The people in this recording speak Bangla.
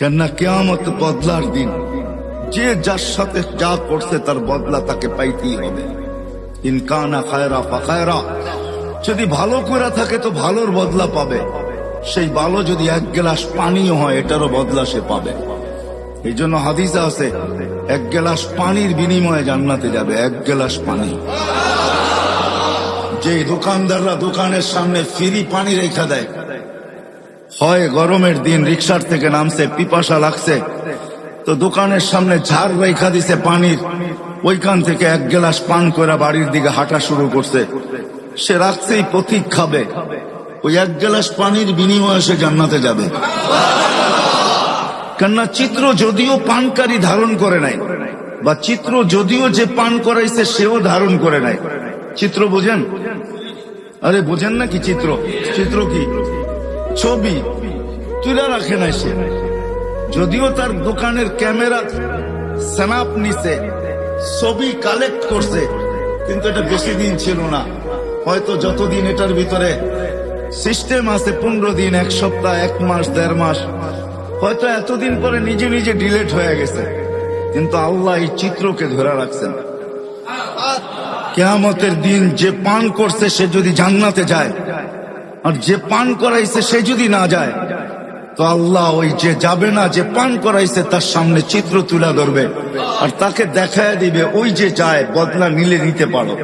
কেননা কিয়ামত বদলার দিন। যে যার সাথে যা করছে তার বদলা তাকে পাইতেই হবে। ইন কানা খায়রা ফাখায়রা, যদি ভালো করে থাকে তো ভালোর বদলা পাবে। সেই ভালো যদি এক গ্লাস পানিও হয় এটারও বদলা সে পাবে। এই জন্য হাদিসে আছে, এক গ্লাস পানির বিনিময়ে জান্নাতে যাবে, এক গ্লাস পানি। যে দোকানদাররা দোকানের সামনে ফ্রি পানি রেখা দেয়, হয় গরমের দিন রিক্সার থেকে নামছে, পিপাসা লাগছে, তো দোকানের সামনে ঝাড় রেখা দিছে পানির, ওইখান থেকে এক গ্লাস পান করে বাড়ির দিকে হাঁটা শুরু করছে। সে রাখছেই পথিক খাবে, ওই এক গ্লাস পানির বিনিময়ে সে জান্নাতে যাবে। কেননা চিত্র যদিও পানকারী ধারণ করে নাই, বা চিত্র যদিও যে পান করাইছে সেও ধারণ করে নাই। চিত্র বোঝেন? আরে বোঝেন না কি চিত্র? চিত্র কি? ছবি তুলে রাখে নাই সে, যদিও তার দোকানের ক্যামেরা স্ন্যাপ নিছে, ছবি কালেক্ট করছে, কিন্তু এটা বেশি দিন ছিল না। হয়তো যতদিন এটার ভিতরে সিস্টেম আছে, 15 দিন, 1 সপ্তাহ, 1 মাস, 1.5 মাস, হয়তো এতদিন পরে নিজে নিজে ডিলেট হয়ে গেছে, কিন্তু আল্লাহ এই চিত্রকে ধরে রাখছেন। কিয়ামতের দিন যে পান করছে সে যদি জান্নাতে যায়, আর যে পান করাইছে সে যদি না যায়, তো আল্লাহ ওই যে যাবে না, যে পান করাইছে তার সামনে চিত্র তুলে ধরবে, আর তাকে দেখায় দিবে ওই যে যায় বদলা নিলে নিতে পারো।